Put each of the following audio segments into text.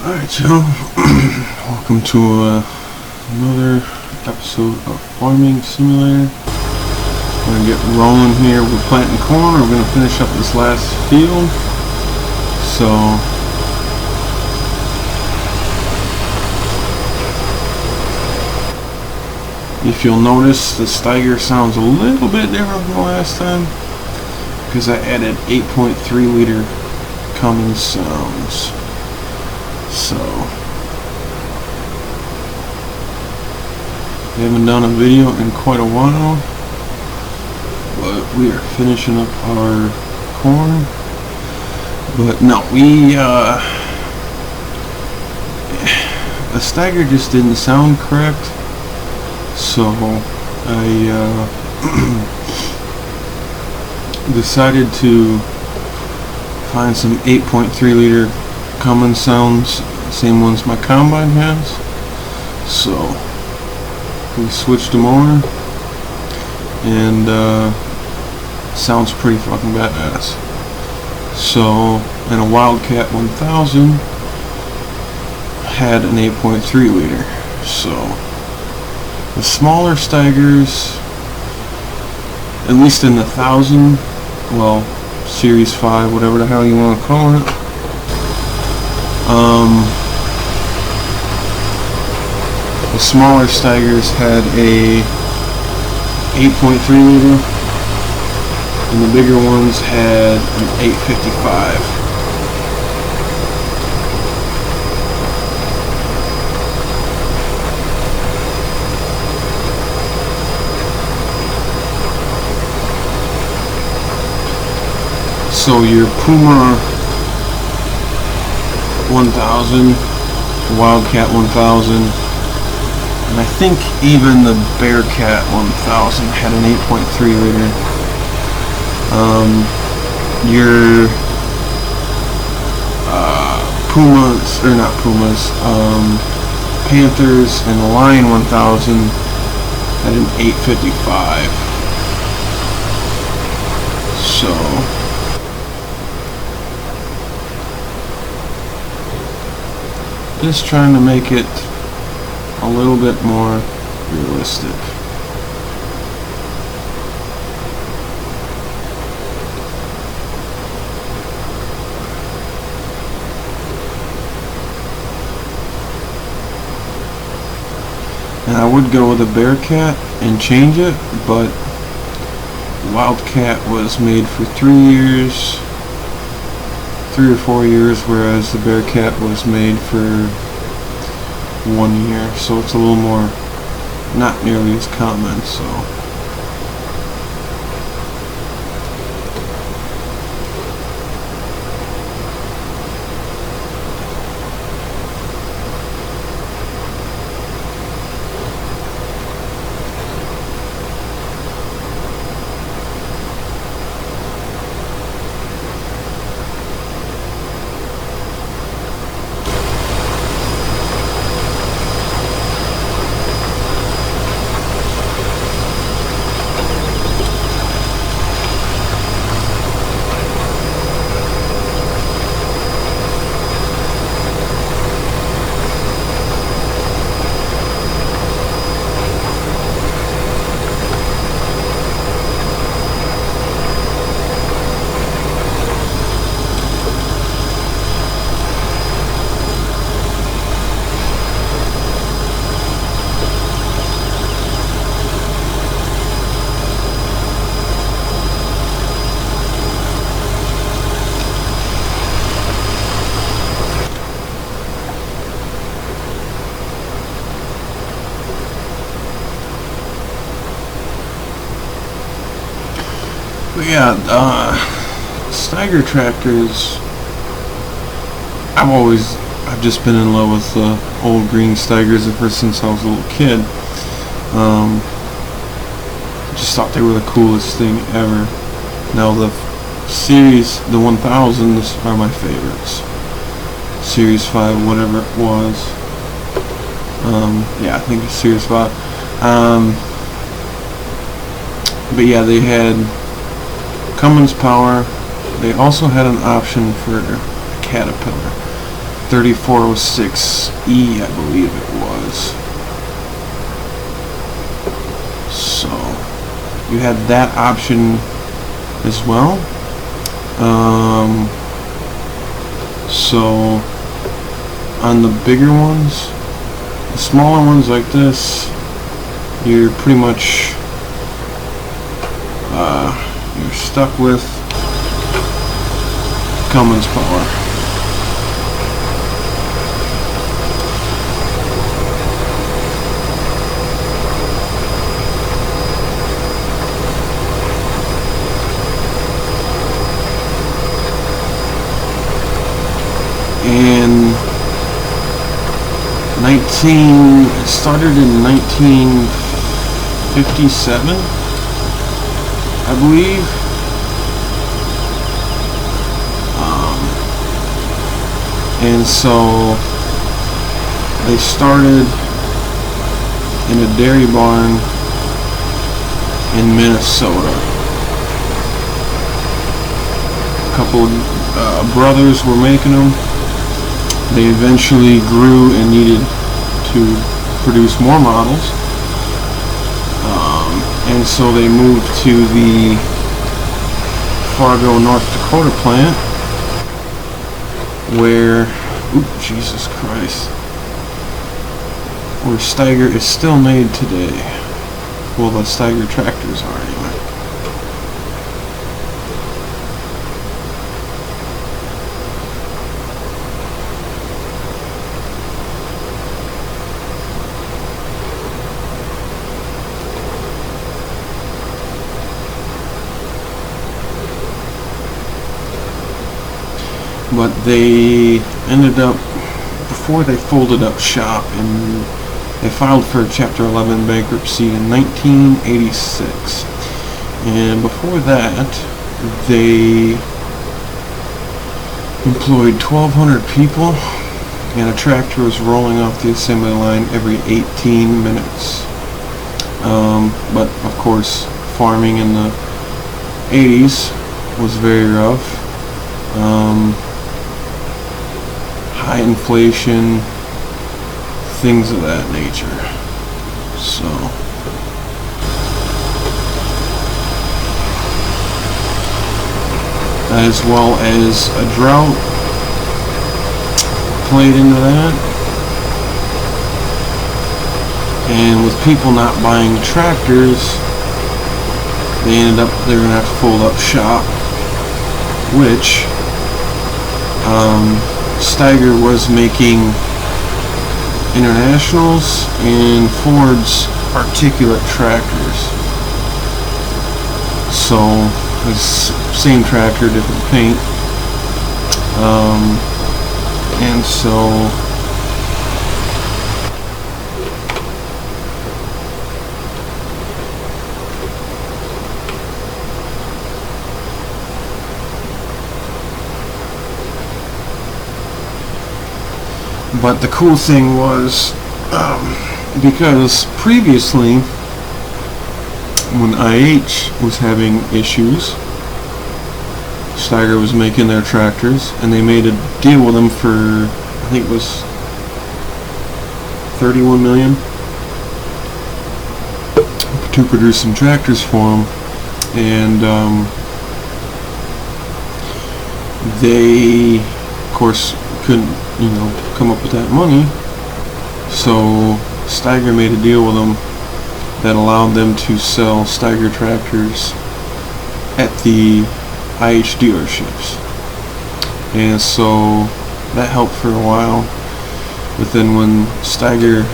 Alright, y'all. Welcome to another episode of Farming Simulator. We're going to get rolling here. We're planting corn. We're going to finish up this last field. So, if you'll notice, the Steiger sounds a little bit different from the last time because I added 8.3 liter Cummins sounds. So, we haven't done a video in quite a while, but we are finishing up our corn. But no, the Steiger just didn't sound correct, so I decided to find some 8.3 liter Cummins sounds, same ones my combine has. So we switched them over, and sounds pretty fucking badass. So, and a Wildcat 1000 had an 8.3 liter. So the smaller Steigers, at least in the 1000, well, Series 5, whatever the hell you want to call it. The smaller Steigers had a 8.3 liter, and the bigger ones had an 855. So your Puma 1000, Wildcat 1000, and I think even the Bearcat 1000 had an 8.3 liter. Your Pumas, or not Pumas, Panthers and the Lion 1000 had an 855. So just trying to make it a little bit more realistic. And I would go with a Bearcat and change it, but Wildcat was made for 3 years, 3 or 4 years, whereas the Bearcat was made for 1 year, so it's a little more, not nearly as common. So yeah, Steiger tractors, I've just been in love with the old green Steigers ever since I was a little kid. Just thought they were the coolest thing ever. Now the series, the 1000s are my favorites. Series 5, whatever it was. Yeah, I think it's Series 5. But yeah, they had Cummins power. They also had an option for a Caterpillar. 3406E, I believe it was. So you had that option as well. So on the bigger ones, the smaller ones like this, you're pretty much you're stuck with Cummins power. And it started in 1957, I believe. And so they started in a dairy barn in Minnesota. A couple brothers were making them. They eventually grew and needed to produce more models, and so they moved to the Fargo, North Dakota plant, where, Jesus Christ, where Steiger is still made today. Well, the Steiger tractors are anyway. But they ended up, before they folded up shop, and they filed for Chapter 11 bankruptcy in 1986. And before that, they employed 1,200 people, and a tractor was rolling off the assembly line every 18 minutes. But of course, farming in the 80s was very rough. High inflation, things of that nature. So as well as a drought played into that, and with people not buying tractors, they ended up, they're gonna have to fold up shop, which Steiger was making Internationals and Ford's articulate tractors. So it's same tractor, different paint. And so but the cool thing was, because previously when IH was having issues, Steiger was making their tractors, and they made a deal with them for, I think it was $31 million to produce some tractors for them. And they, of course, couldn't, come up with that money, so Steiger made a deal with them that allowed them to sell Steiger tractors at the IH dealerships, and so that helped for a while. But then when Steiger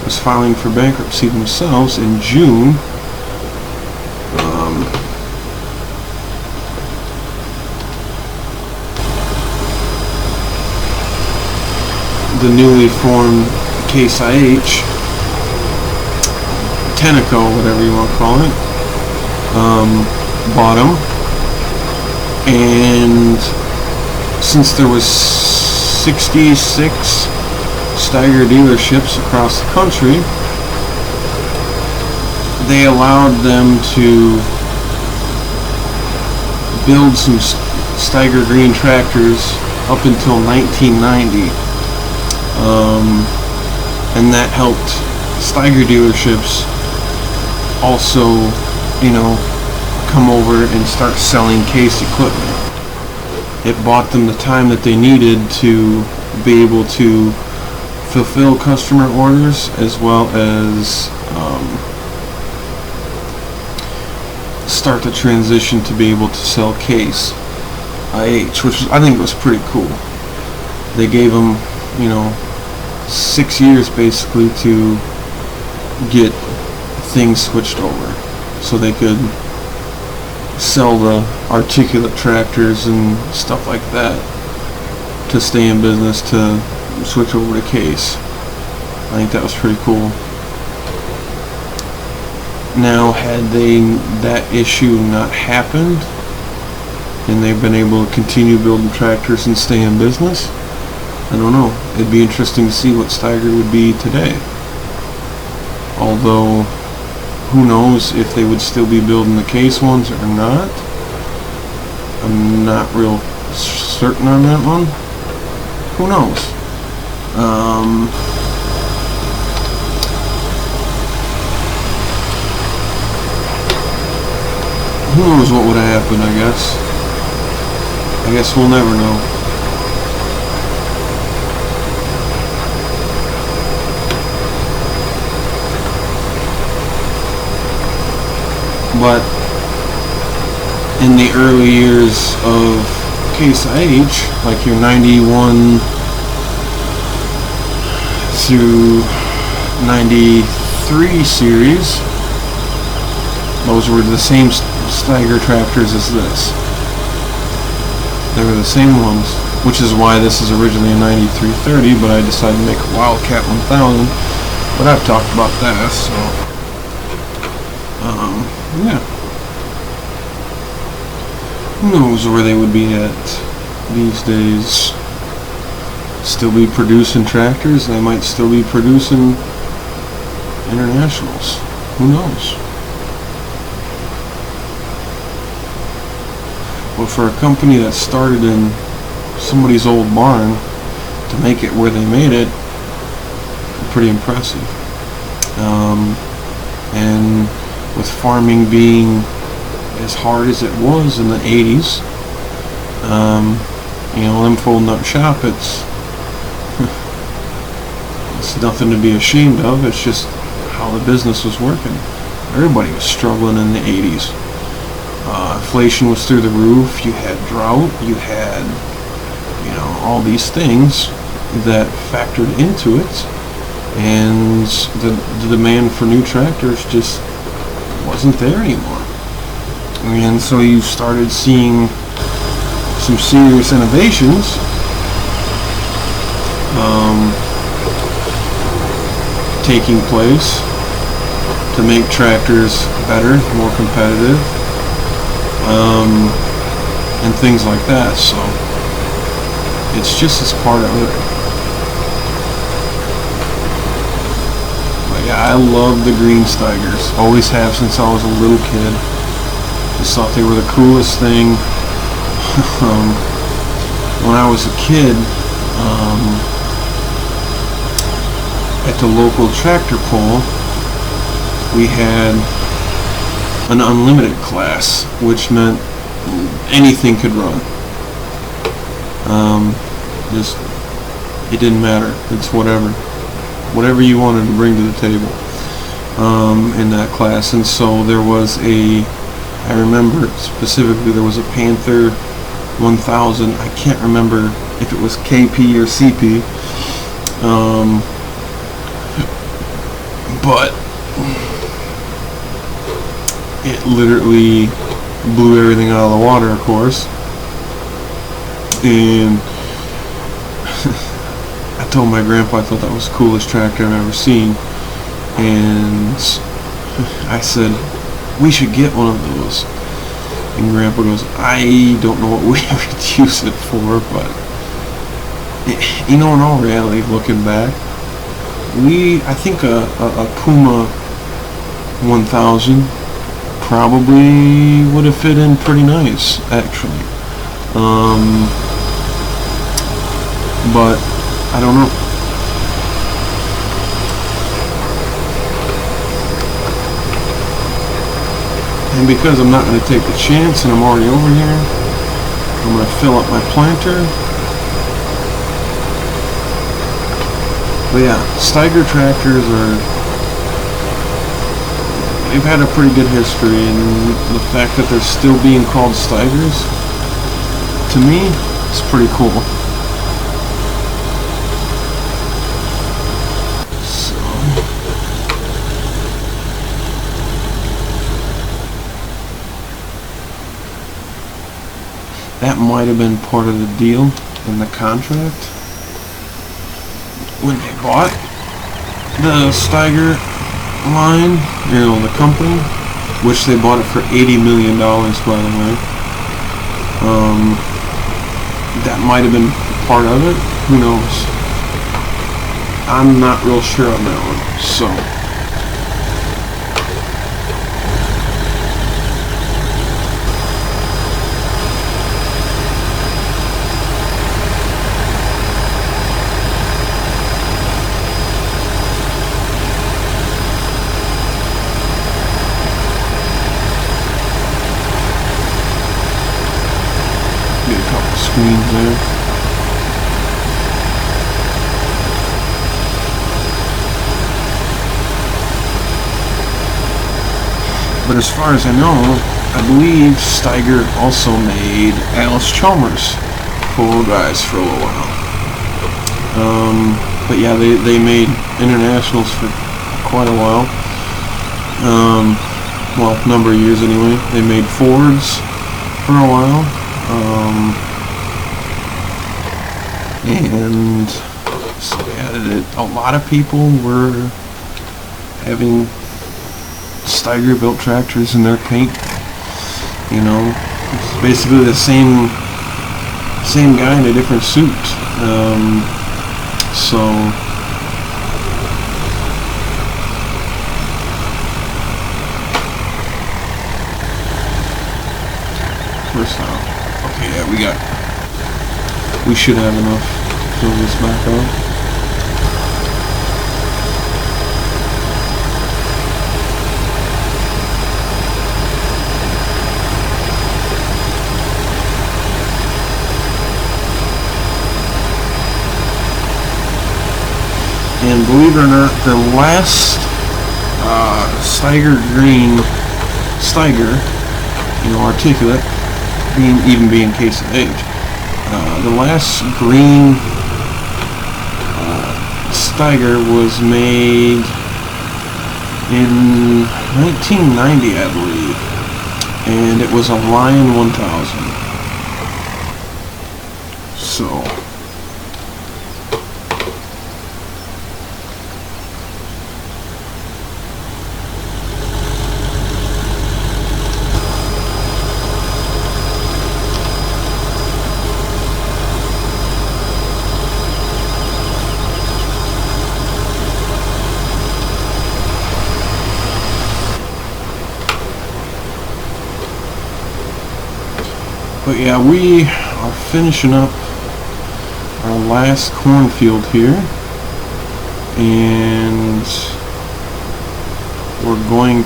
was filing for bankruptcy themselves in June, the newly formed CaseIH, Tenneco, whatever you want to call it, bought them. And since there was 66 Steiger dealerships across the country, they allowed them to build some Steiger green tractors up until 1990, and that helped Steiger dealerships also, you know, come over and start selling Case equipment. It bought them the time that they needed to be able to fulfill customer orders, as well as start the transition to be able to sell CaseIH, which I think was pretty cool. They gave them, you know, 6 years basically to get things switched over, so they could sell the articulate tractors and stuff like that to stay in business, to switch over to Case. I think that was pretty cool. Now, had that issue not happened and they've been able to continue building tractors and stay in business, I don't know. It'd be interesting to see what Steiger would be today. Although, who knows if they would still be building the Case ones or not. I'm not real certain on that one. Who knows? Who knows what would have happened, I guess. I guess we'll never know. But in the early years of CaseIH, like your 91 through 93 series, those were the same Steiger tractors as this. They were the same ones, which is why this is originally a 9330, but I decided to make a Wildcat 1000. But I've talked about that, so yeah. Who knows where they would be at these days? Still be producing tractors? They might still be producing internationals. Who knows? But for a company that started in somebody's old barn to make it where they made it, pretty impressive. And with farming being as hard as it was in the 80s, you know, them folding up shop, it's nothing to be ashamed of. It's just how the business was working. Everybody was struggling in the 80s. Inflation was through the roof. You had drought. You had, you know, all these things that factored into it, and the demand for new tractors just wasn't there anymore. And so you started seeing some serious innovations taking place to make tractors better, more competitive, and things like that. So it's just as part of it. But yeah, I love the green Steigers. Always have since I was a little kid. Just thought they were the coolest thing. When I was a kid, at the local tractor pull, we had an unlimited class, which meant anything could run. Just, it didn't matter. It's whatever you wanted to bring to the table in that class. And so there was I remember specifically there was a Panther 1000. I can't remember if it was KP or CP, but it literally blew everything out of the water, of course. And I told my grandpa I thought that was the coolest tractor I've ever seen, and I said, we should get one of those. And Grandpa goes, I don't know what we would use it for, but you know, in all reality, looking back, I think a Puma 1000 probably would have fit in pretty nice, actually. but I don't know. And because I'm not going to take the chance and I'm already over here, I'm going to fill up my planter. But yeah, Steiger tractors they've had a pretty good history, and the fact that they're still being called Steigers, to me, is pretty cool. So, that might have been part of the deal in the contract when they bought the Steiger line, you know, the company, which they bought it for $80 million, by the way. That might have been part of it. Who knows? I'm not real sure on that one. So, screens there. But as far as I know, I believe Steiger also made Alice Chalmers polo guys for a little while. But yeah, they made internationals for quite a while. Well, number of years anyway. They made Fords for a while. And so yeah, a lot of people were having Steiger built tractors in their paint. You know, it's basically the same guy in a different suit. So first off, okay, yeah, we should have enough to fill this back up. And believe it or not, the last Steiger green Steiger, you know, articulate, being CaseIH, the last green Steiger was made in 1990, I believe, and it was a Lion 1000. So but yeah, we are finishing up our last cornfield here, and we're going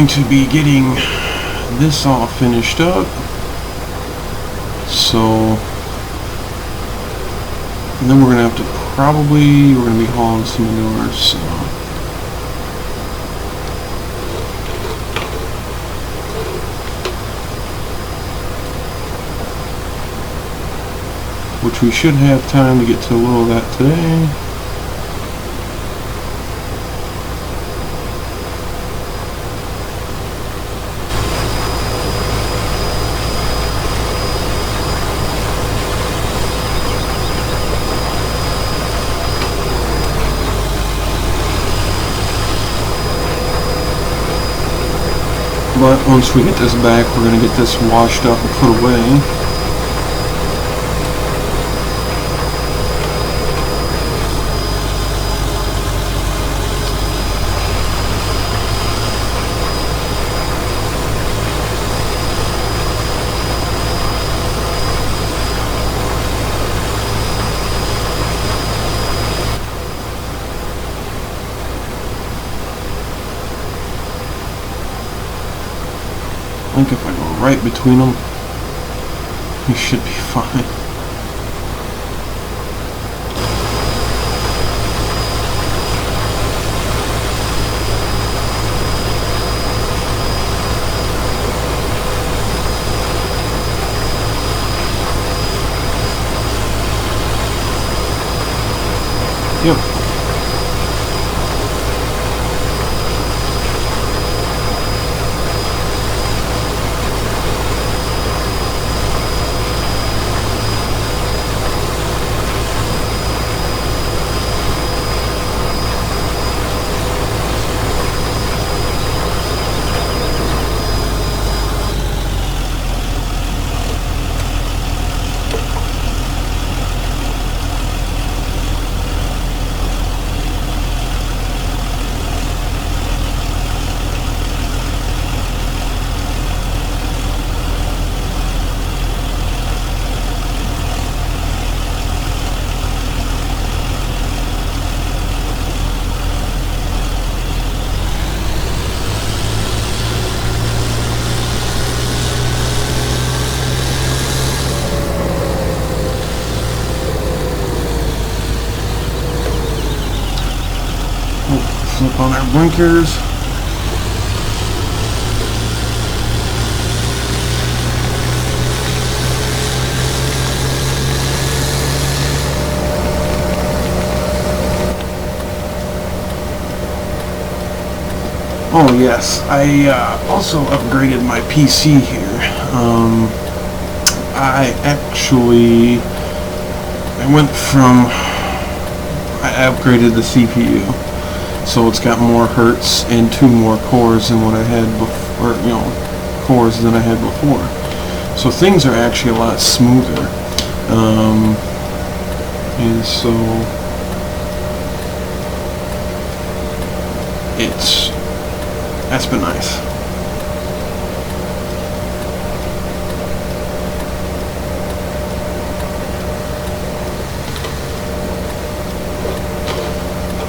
to be getting this all finished up. So, and then we're gonna have to we're gonna be hauling some manure. So. Which we should have time to get to a little of that today. But once we get this back, we're going to get this washed up and put away. think if I go right between them, he should be fine. Yep. Flip on our blinkers. Oh yes, I also upgraded my PC here. I upgraded the CPU. So it's got more hertz and 2 more cores than what I had before, cores than I had before. So things are actually a lot smoother. And so that's been nice.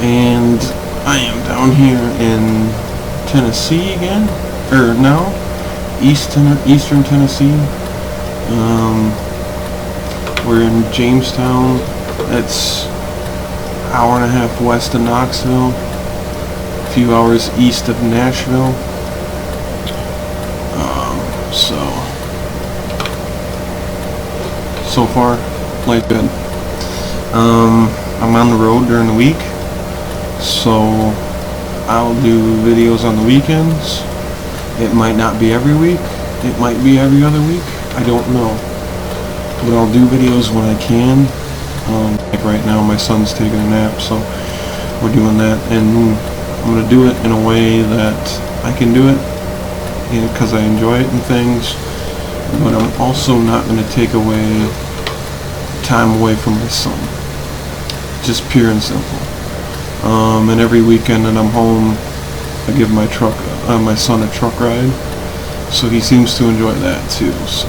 And I am down here in Tennessee again, or no, Eastern Tennessee. We're in Jamestown. That's an hour and a half west of Knoxville, a few hours east of Nashville. So far, life good. I'm on the road during the week. So I'll do videos on the weekends. It might not be every week. It might be every other week. I don't know. But I'll do videos when I can. Like right now my son's taking a nap, so we're doing that. And I'm going to do it in a way that I can do it because I enjoy it and things. But I'm also not going to take time away from my son. Just pure and simple. And every weekend that I'm home, I give my son a truck ride, so he seems to enjoy that too. So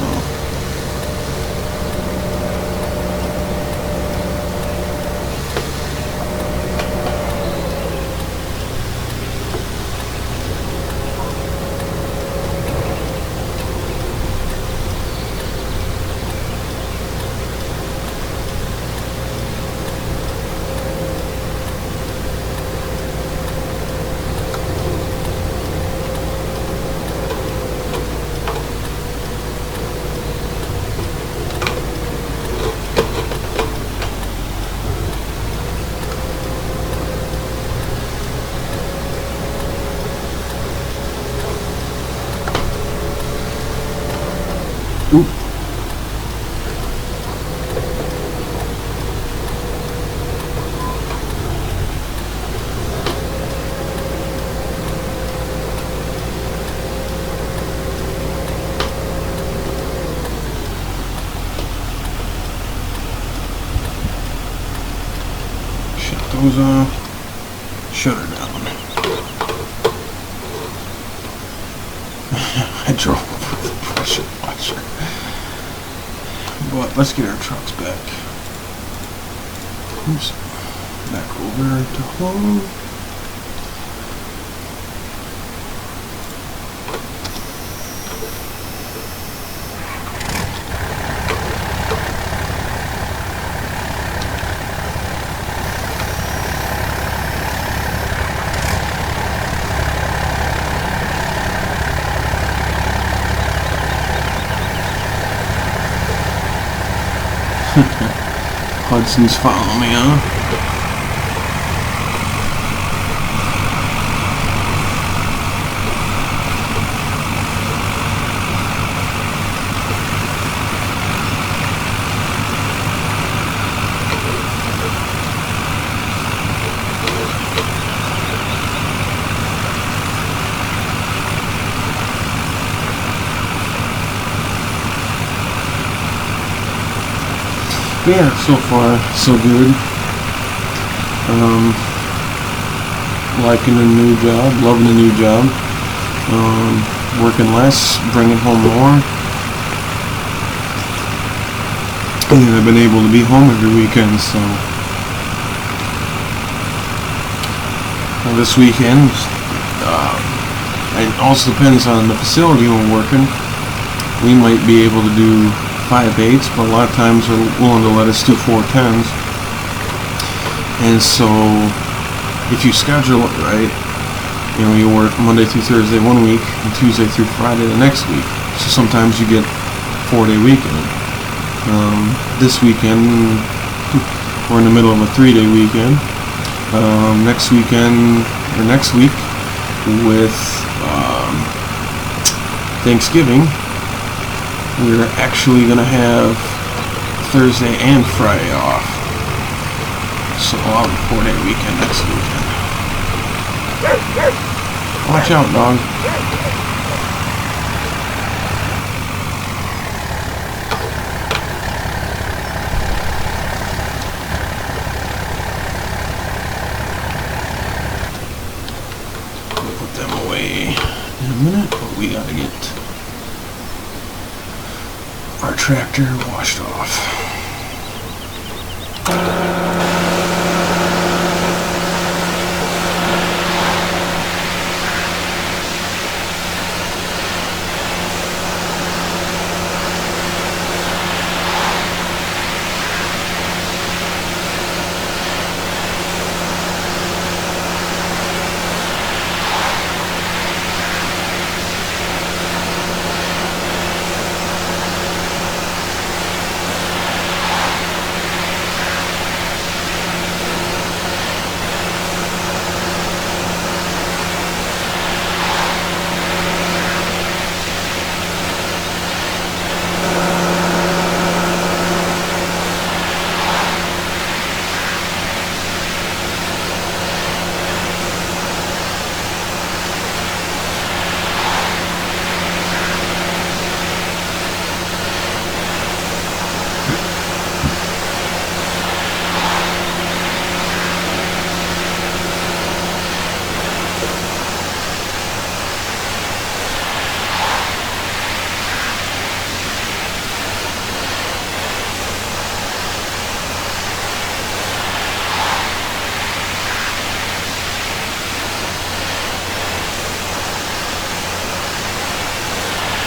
oop. Shut those off. Shut her down. I drove with the pressure washer. But let's get our trucks back. Oops. Back over to home. Hudson's following me, huh? Yeah, so far so good. Liking the new job, loving the new job. Working less, bringing home more. And I've been able to be home every weekend, so this weekend, it also depends on the facility we're working. We might be able to do 5/8s, but a lot of times they're willing to let us do 4/10s. And so, if you schedule it right, you know, you work Monday through Thursday one week and Tuesday through Friday the next week. So sometimes you get 4-day weekend. This weekend, we're in the middle of a 3-day weekend. Next weekend, or next week, with Thanksgiving, we're actually going to have Thursday and Friday off. So I'll have a 4-day weekend next weekend. Watch out, dog. I'll put them away in a minute, but we gotta get our tractor washed off.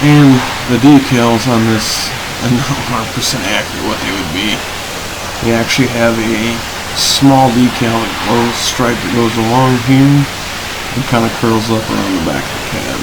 And the decals on this are not 100% accurate what they would be. They actually have a small decal stripe that goes along here and kind of curls up around the back of the cab.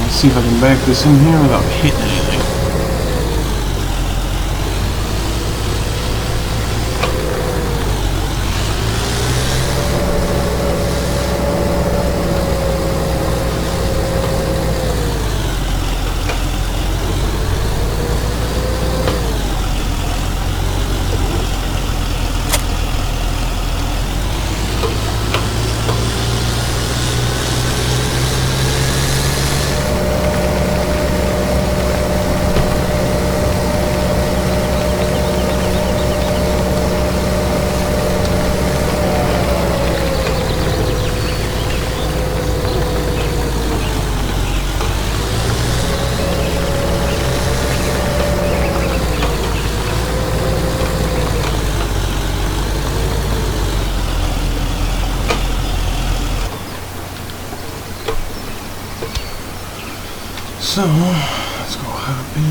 See if I can back this in here without hitting anything. So, let's go hop in.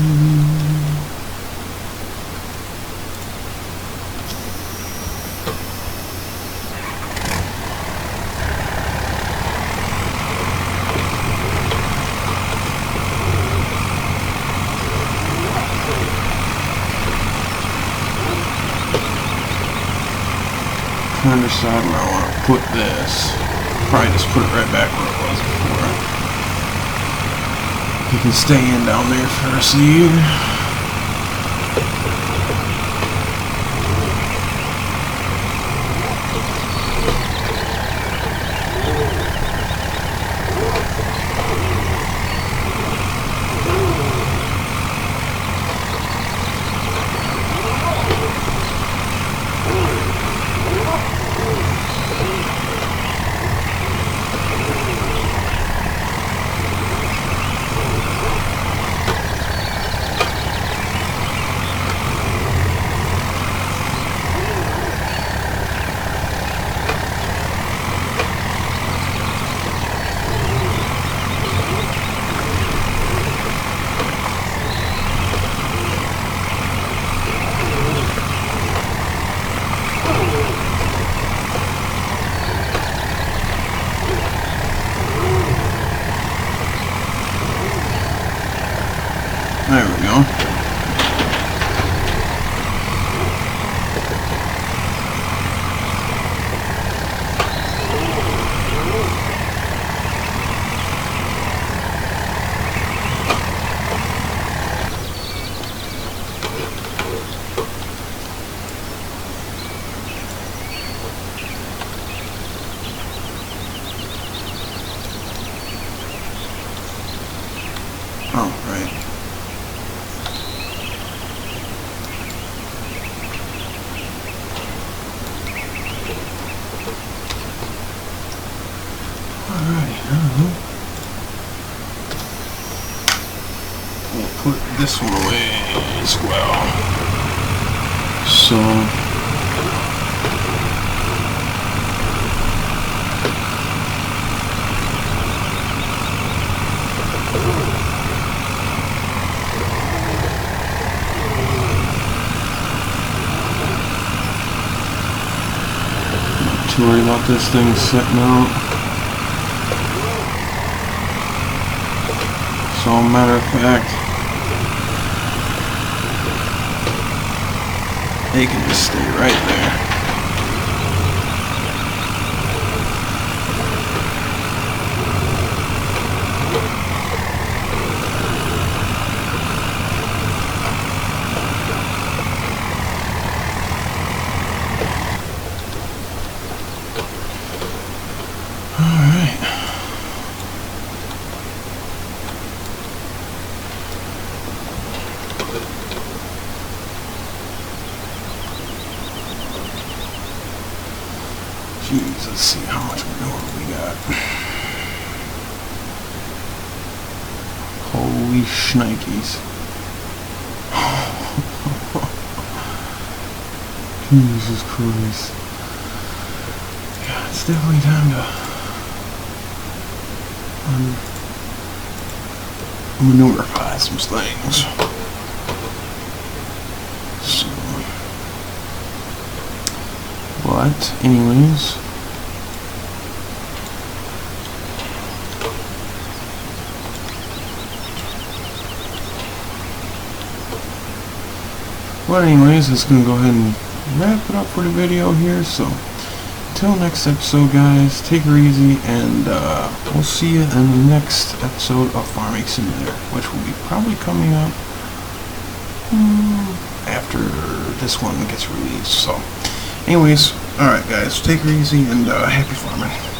Trying to decide where I want to put this. Probably just put it right back where it was before. You can stay in down there for the rest of the year. There we go. Oh, right. We'll put this one away as well. So not too worried about this thing sitting out. So, matter of fact, they can just stay right there. Jeez, let's see how much manure we got. Holy shnikes. Jesus Christ. Yeah, it's definitely time to manurify some things. So, but anyways, it's gonna go ahead and wrap it up for the video here. So until next episode, guys, take her easy, and we'll see you in the next episode of Farming Simulator, which will be probably coming up after this one gets released. So anyways, alright guys, take her easy, and happy farming.